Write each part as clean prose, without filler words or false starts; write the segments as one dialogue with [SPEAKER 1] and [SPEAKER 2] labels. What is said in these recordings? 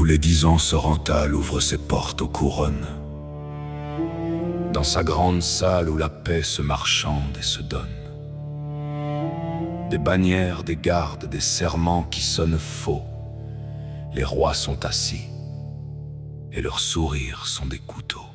[SPEAKER 1] tous les 10 ans, Sorrental ouvre ses portes aux couronnes. Dans sa grande salle où la paix se marchande et se donne. Des bannières, des gardes, des serments qui sonnent faux. Les rois sont assis, et leurs sourires sont des couteaux.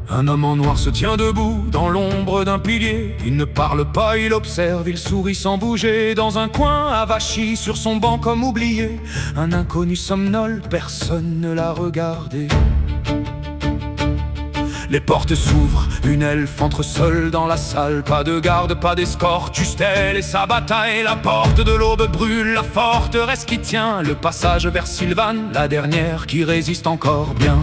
[SPEAKER 1] Un homme en noir se tient debout dans l'ombre d'un pilier. Il ne parle pas, il observe, il sourit sans bouger. Dans un coin, avachi sur son banc comme oublié, un inconnu somnole, personne ne l'a regardé. Les portes s'ouvrent, une elfe entre seule dans la salle. Pas de garde, pas d'escorte, juste elle et sa bataille. La porte de l'aube brûle, la forteresse qui tient le passage vers Sylvane, la dernière qui résiste encore bien.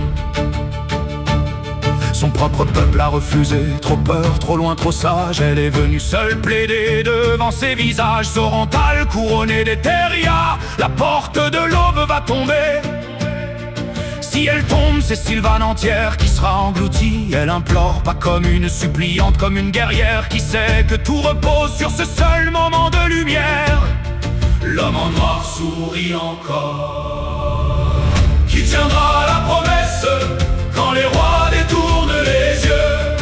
[SPEAKER 1] Son propre peuple a refusé, trop peur, trop loin, trop sage. Elle est venue seule plaider devant ses visages. Sorrental couronné des terrias, la porte de l'aube va tomber. Si elle tombe, c'est Sylvane entière qui sera engloutie. Elle implore, pas comme une suppliante, comme une guerrière qui sait que tout repose sur ce seul moment de lumière. L'homme en noir sourit encore. Qui tiendra la promesse quand les rois détournent les yeux?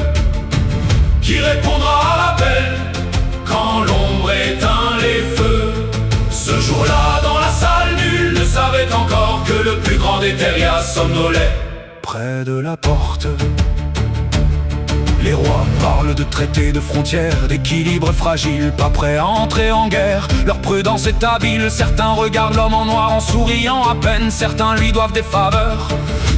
[SPEAKER 1] Qui répondra à l'appel quand l'ombre éteint les feux? Ce jour-là, dans la salle, nul ne savait encore que le plus grand des terrias somnolait près de la porte. Les rois parlent de traités, de frontières, d'équilibre fragile, pas prêts à entrer en guerre. Leur prudence est habile, certains regardent l'homme en noir en souriant à peine, certains lui doivent des faveurs.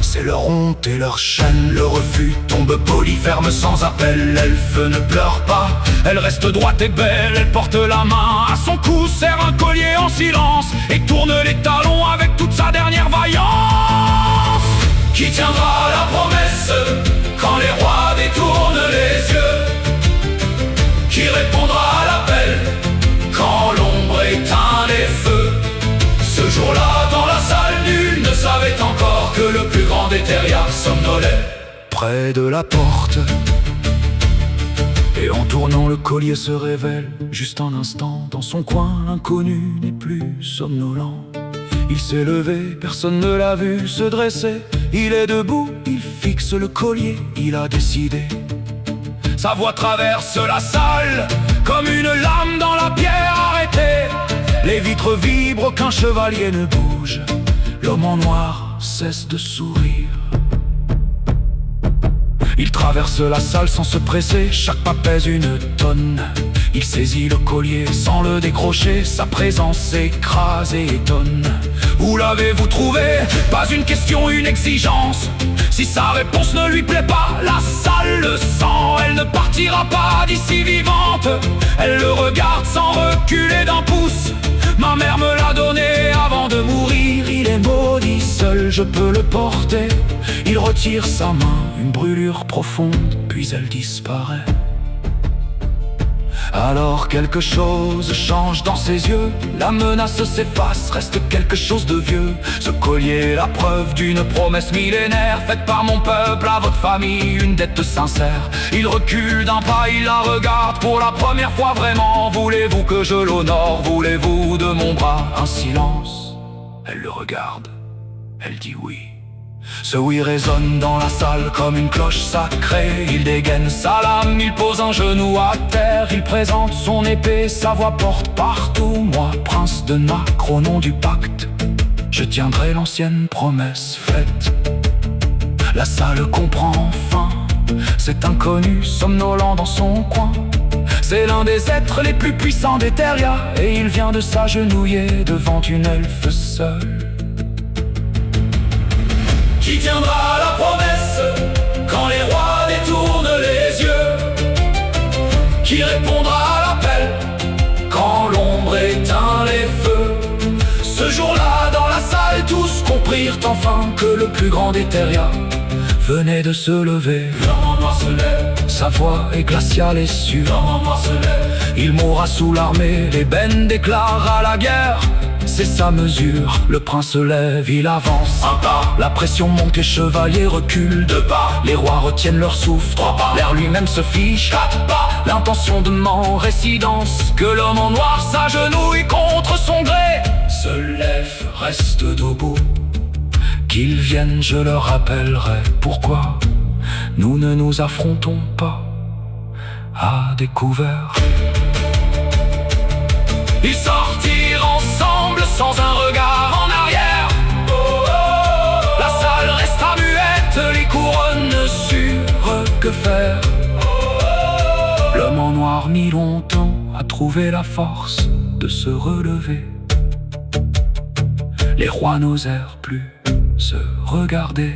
[SPEAKER 1] C'est leur honte et leur chaîne, le refus tombe poli, ferme sans appel. L'elfe ne pleure pas, elle reste droite et belle. Elle porte la main à son cou, serre un collier en silence et tourne les talons avec toute sa dernière vaillance. Qui tiendra la promesse quand les rois détournent les yeux? Qui répondra à l'appel quand l'ombre éteint les feux? Ce jour-là, dans la salle, nul ne savait encore que le plus grand des terrias somnolait près de la porte. Et en tournant, le collier se révèle juste un instant. Dans son coin, l'inconnu n'est plus somnolent. Il s'est levé, personne ne l'a vu se dresser. Il est debout, il fixe le collier, il a décidé. Sa voix traverse la salle comme une lame dans la pierre arrêtée. Les vitres vibrent, aucun chevalier ne bouge. L'homme en noir cesse de sourire. Il traverse la salle sans se presser, chaque pas pèse une tonne. Il saisit le collier sans le décrocher, sa présence écrase et étonne. Où l'avez-vous trouvé? Pas une question, une exigence. Si sa réponse ne lui plaît pas, la salle le sent. Elle ne partira pas d'ici vivante. Elle le regarde sans reculer d'un pouce. Ma mère me l'a donné avant de mourir. Il est maudit, seul je peux le porter. Il retire sa main, une brûlure profonde, puis elle disparaît. Alors quelque chose change dans ses yeux. La menace s'efface, reste quelque chose de vieux. Ce collier est la preuve d'une promesse millénaire, faite par mon peuple à votre famille, une dette sincère. Il recule d'un pas, il la regarde pour la première fois vraiment. Voulez-vous que je l'honore? Voulez-vous de mon bras un silence? Elle le regarde, elle dit oui. Ce oui résonne dans la salle comme une cloche sacrée. Il dégaine sa lame, il pose un genou à terre. Il présente son épée, sa voix porte partout. Moi, prince de Nacre, au nom du pacte, je tiendrai l'ancienne promesse faite. La salle comprend enfin cet inconnu somnolent dans son coin. C'est l'un des êtres les plus puissants des terrias, et il vient de s'agenouiller devant une elfe seule. Qui tiendra la promesse quand les rois détournent les yeux? Qui répondra à l'appel quand l'ombre éteint les feux? Ce jour-là, dans la salle, tous comprirent enfin que le plus grand des terrias venait de se lever. L'homme en noir se lève, sa voix est glaciale et sûre. L'homme en noir se lève, il mourra sous l'armée. L'ébène déclara la guerre, c'est sa mesure. Le prince se lève, il avance un pas. La pression monte, les chevaliers reculent 2 pas. Les rois retiennent leur souffle 3 pas. L'air lui-même se fiche 4 pas. L'intention de mort résidence que l'homme en noir s'agenouille contre son gré. se lèvent, restent debout. Qu'ils viennent, je leur rappellerai pourquoi nous ne nous affrontons pas à découvert. Ils sortirent ensemble sans un regard en arrière. La salle resta muette, les couronnes ne surent que faire. L'homme en noir mit longtemps à trouver la force de se relever. Les rois n'osèrent plus se regarder.